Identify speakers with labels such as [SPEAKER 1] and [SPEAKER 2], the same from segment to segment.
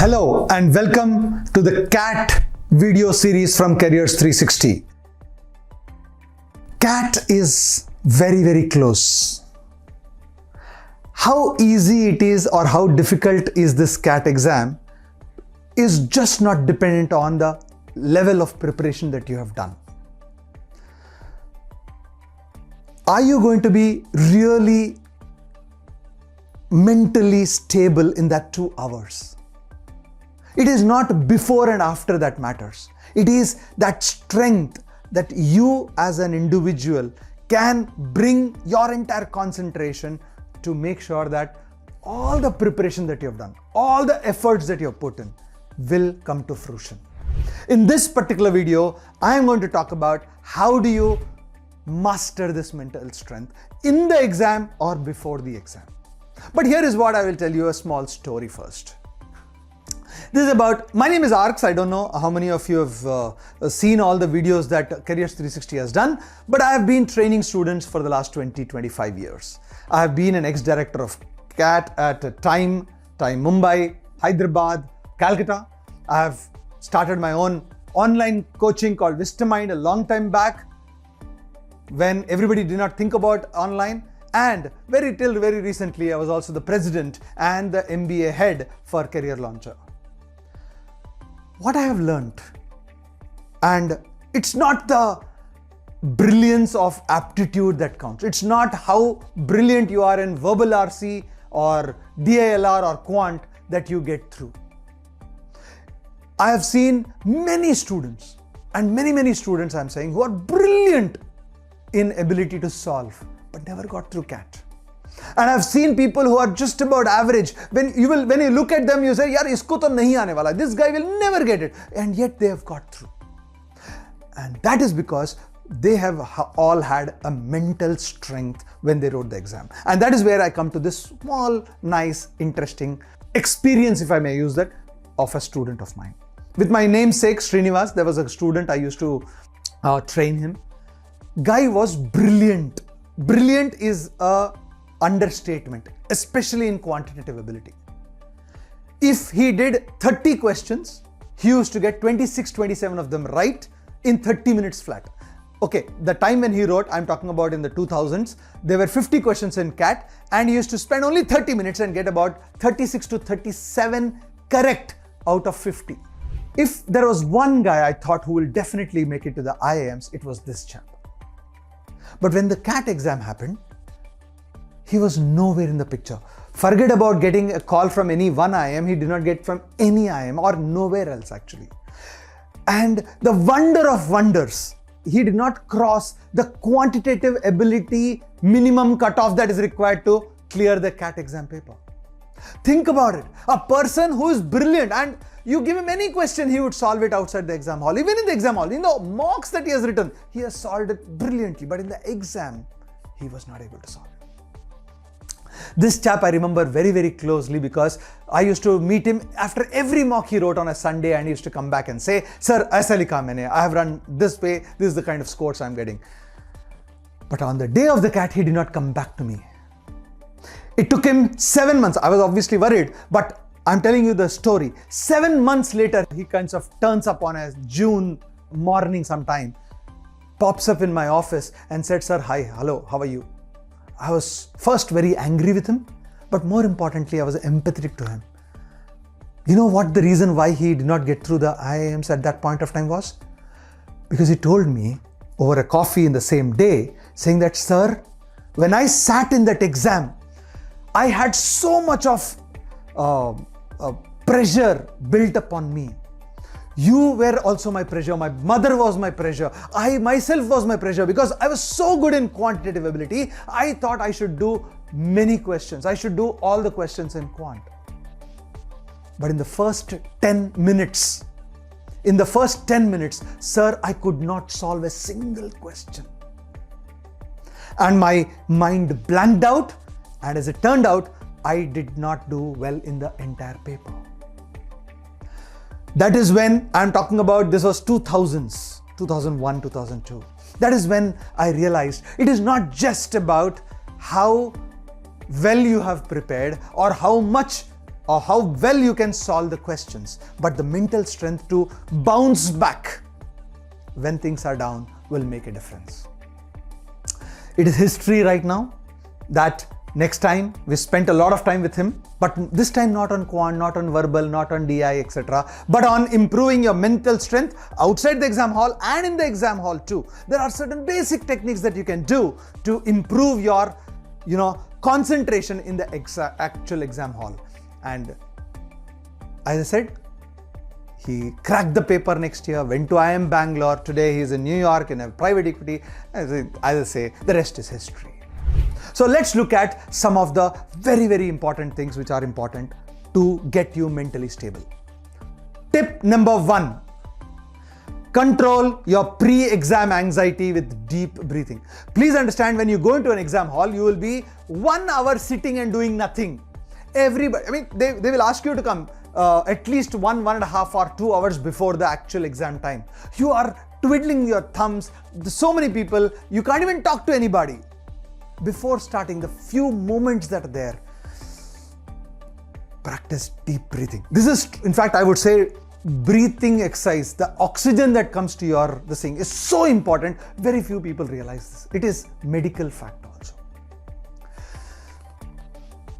[SPEAKER 1] Hello and welcome to the CAT video series from Careers 360. CAT is very close. How easy it is or how difficult is this CAT exam is just not dependent on the level of preparation that you have done. Are you going to be really mentally stable in that 2 hours? It is not before and after that matters. It is that strength that you as an individual can bring your entire concentration to make sure that all the preparation that you have done, all the efforts that you have put in will come to fruition. In this particular video, I am going to talk about how do you master this mental strength in the exam or before the exam. But here is what I will tell you, a small story first. This is about, my name is ARKS. I don't know how many of you have seen all the videos that Careers 360 has done, but I have been training students for the last 20-25 years. I have been an ex-director of CAT at Time Mumbai, Hyderabad, Calcutta. I have started my own online coaching called Vistamind a long time back when everybody did not think about online. And till very recently, I was also the president and the MBA head for Career Launcher. What I have learned, and it's not the brilliance of aptitude that counts. It's not how brilliant you are in verbal RC or DILR or quant that you get through. I have seen many students, and many students I'm saying, who are brilliant in ability to solve, but never got through CAT. And I've seen people who are just about average. When you look at them, you say, "Yaar, isko to nahi aane wala. This guy will never get it," and yet they have got through. And that is because they have all had a mental strength when they wrote the exam. And that is where I come to this small, nice, interesting experience, if I may use that, of a student of mine. With my namesake Srinivas, there was a student I used to train him. Guy was brilliant. Brilliant is a understatement, especially in quantitative ability. If he did 30 questions, he used to get 26-27 of them right in 30 minutes flat. Okay, the time when he wrote, I'm talking about in the 2000s, there were 50 questions in CAT and he used to spend only 30 minutes and get about 36 to 37 correct out of 50. If there was one guy I thought who will definitely make it to the IIMs, it was this chap. But when the CAT exam happened, he was nowhere in the picture. Forget about getting a call from any one IIM, he did not get from any IIM or nowhere else actually. And the wonder of wonders, he did not cross the quantitative ability minimum cutoff that is required to clear the CAT exam paper. Think about it. A person who is brilliant and you give him any question, he would solve it outside the exam hall. Even in the exam hall, in the mocks that he has written, he has solved it brilliantly. But in the exam, he was not able to solve it. This chap I remember very closely because I used to meet him after every mock he wrote on a Sunday, and he used to come back and say, "Sir, aisa likha maine. I have run this way. This is the kind of scores I'm getting." But on the day of the CAT, he did not come back to me. It took him 7 months. I was obviously worried, but I'm telling you the story. 7 months later, he kind of turns up on a June morning sometime, pops up in my office and said, "Sir, hi, hello, how are you?" I was first very angry with him, but more importantly, I was empathetic to him. You know what the reason why he did not get through the IIMs at that point of time was? Because he told me over a coffee in the same day, saying that, "Sir, when I sat in that exam, I had so much of pressure built upon me. You were also my pressure. My mother was my pressure. I myself was my pressure because I was so good in quantitative ability. I thought I should do many questions. I should do all the questions in quant. But in the first 10 minutes, sir, I could not solve a single question. And my mind blanked out. And as it turned out, I did not do well in the entire paper." That is when I'm talking about, this was 2000s, 2001, 2002. That is when I realized it is not just about how well you have prepared or how much or how well you can solve the questions, but the mental strength to bounce back when things are down will make a difference. It is history right now that next time we spent a lot of time with him, but this time not on quant, not on verbal, not on DI, etc., but on improving your mental strength outside the exam hall and in the exam hall too. There are certain basic techniques that you can do to improve your, concentration in the actual exam hall. And as I said, he cracked the paper next year, went to IIM Bangalore. Today he's in New York in a private equity. As I say, the rest is history. So let's look at some of the very, very important things which are important to get you mentally stable. Tip number 1. Control your pre-exam anxiety with deep breathing. Please understand, when you go into an exam hall, you will be 1 hour sitting and doing nothing. Everybody, they will ask you to come at least 1.5 or 2 hours before the actual exam time. You are twiddling your thumbs. There's so many people, you can't even talk to anybody. Before starting, the few moments that are there, practice deep breathing. This is, in fact, I would say, breathing exercise. The oxygen that comes to this thing is so important. Very few people realize this. It is medical fact also.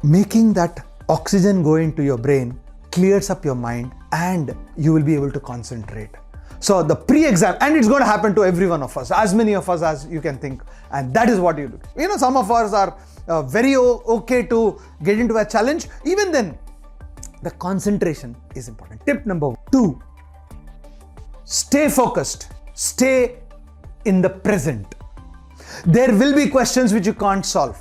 [SPEAKER 1] Making that oxygen go into your brain clears up your mind and you will be able to concentrate. So the pre-exam, and it's going to happen to every one of us, as many of us as you can think, and that is what you do. Some of us are very okay to get into a challenge. Even then, the concentration is important. Tip number 2, stay focused, stay in the present. There will be questions which you can't solve.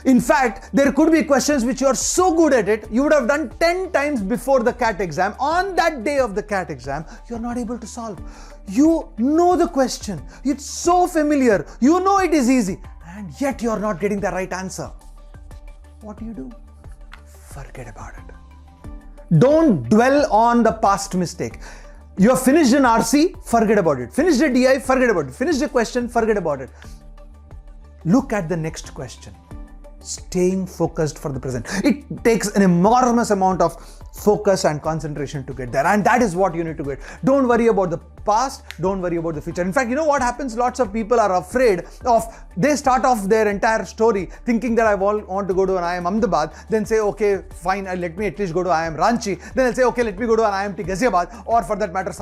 [SPEAKER 1] In fact, there could be questions which you are so good at it, you would have done 10 times before the CAT exam. On that day of the CAT exam, you are not able to solve. You know the question. It's so familiar. You know it is easy. And yet you are not getting the right answer. What do? Forget about it. Don't dwell on the past mistake. You have finished an RC, forget about it. Finished a DI, forget about it. Finished a question, forget about it. Look at the next question. Staying focused for the present. It takes an enormous amount of focus and concentration to get there, and that is what you need to get. Don't worry about the past, don't worry about the future. In fact, you know what happens? Lots of people are afraid of, they start off their entire story thinking that I want to go to an IIM Ahmedabad, then say, okay, fine, let me at least go to IIM Ranchi. Then I'll say, okay, let me go to an IIMT Ghaziabad, or for that matter,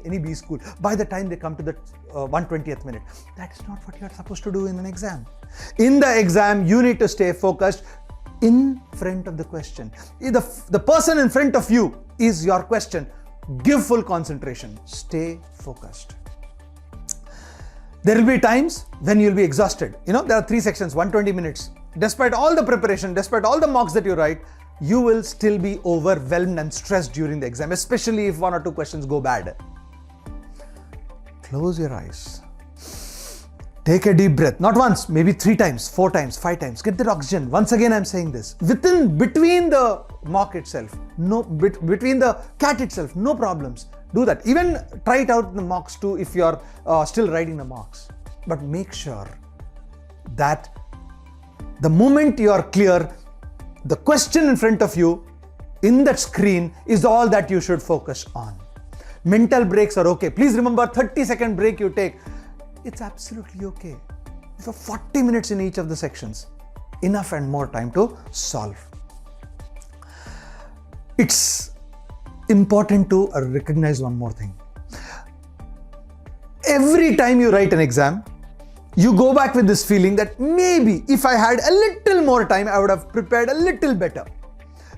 [SPEAKER 1] any B school. By the time they come to the 120th minute, that is not what you are supposed to do in an exam. In the exam, you need to stay focused in front of the question. The person in front of you is your question. Give full concentration. Stay focused. There will be times when you'll be exhausted. There are 3 sections, 120 minutes. Despite all the preparation, despite all the mocks that you write, you will still be overwhelmed and stressed during the exam, especially if 1 or 2 questions go bad. Close your eyes. Take a deep breath, not once, maybe 3 times, 4 times, 5 times. Get that oxygen. Once again, I'm saying this. Between the mock itself, between the CAT itself, no problems. Do that. Even try it out in the mocks too if you're still writing the mocks. But make sure that the moment you are clear, the question in front of you in that screen is all that you should focus on. Mental breaks are okay. Please remember, 30-second break you take. It's absolutely okay. For 40 minutes in each of the sections, enough and more time to solve. It's important to recognize one more thing. Every time you write an exam, you go back with this feeling that maybe if I had a little more time, I would have prepared a little better.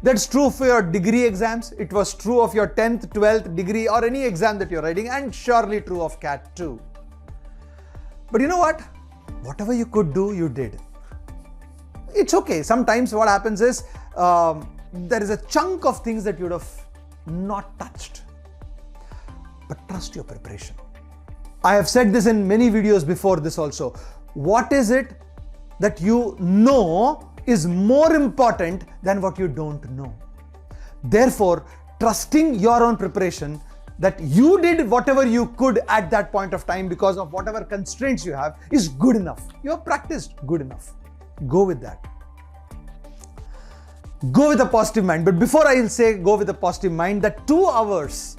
[SPEAKER 1] That's true for your degree exams. It was true of your 10th, 12th degree or any exam that you're writing, and surely true of CAT too. But you know what? Whatever you could do, you did. It's okay. Sometimes what happens is there is a chunk of things that you would have not touched. But trust your preparation. I have said this in many videos before this also. What is it that you know is more important than what you don't know? Therefore, trusting your own preparation, that you did whatever you could at that point of time because of whatever constraints you have, is good enough. You have practiced good enough. Go with that. Go with a positive mind. But before I will say go with a positive mind, that 2 hours,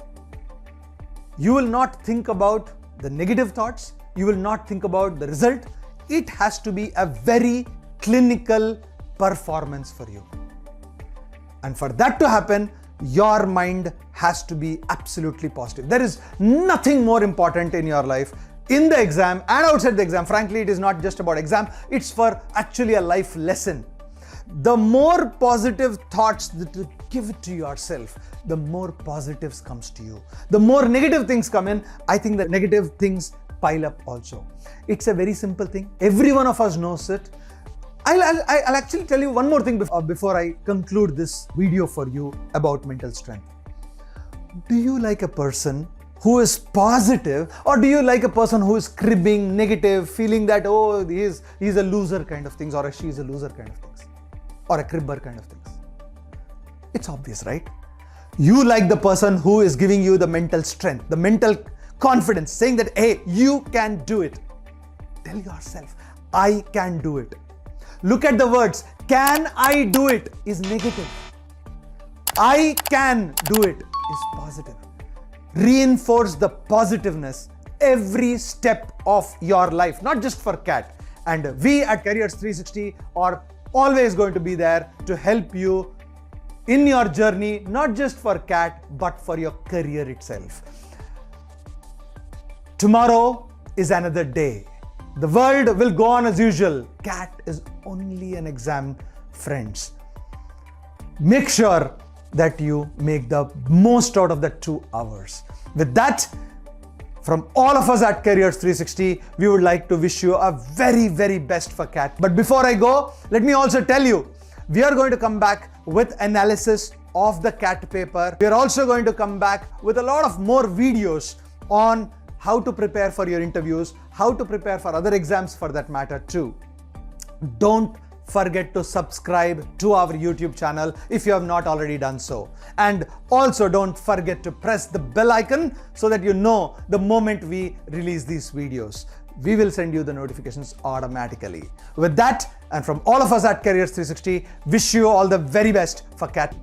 [SPEAKER 1] you will not think about the negative thoughts. You will not think about the result. It has to be a very clinical performance for you. And for that to happen, your mind has to be absolutely positive. There is nothing more important in your life, in the exam and outside the exam. Frankly, it is not just about exam. It's for actually a life lesson. The more positive thoughts that you give it to yourself, the more positives comes to you. The more negative things come in, I think the negative things pile up also. It's a very simple thing. Every one of us knows it. I'll actually tell you one more thing before I conclude this video for you about mental strength. Do you like a person who is positive, or do you like a person who is cribbing, negative, feeling that, oh, he's a loser kind of things, or she is a loser kind of things, or a cribber kind of things? It's obvious, right? You like the person who is giving you the mental strength, the mental confidence, saying that, hey, you can do it. Tell yourself, I can do it. Look at the words, can I do it is negative. I can do it is positive. Reinforce the positiveness every step of your life, not just for CAT. And we at Careers 360 are always going to be there to help you in your journey, not just for CAT, but for your career itself. Tomorrow is another day. The world will go on as usual. CAT is only an exam, friends. Make sure that you make the most out of the 2 hours. With that, from all of us at Careers 360, we would like to wish you a very, very best for CAT. But before I go, let me also tell you, we are going to come back with analysis of the CAT paper. We are also going to come back with a lot of more videos on how to prepare for your interviews, how to prepare for other exams for that matter too. Don't forget to subscribe to our YouTube channel if you have not already done so. And also don't forget to press the bell icon so that you know the moment we release these videos. We will send you the notifications automatically. With that, and from all of us at Careers 360, wish you all the very best for CAT.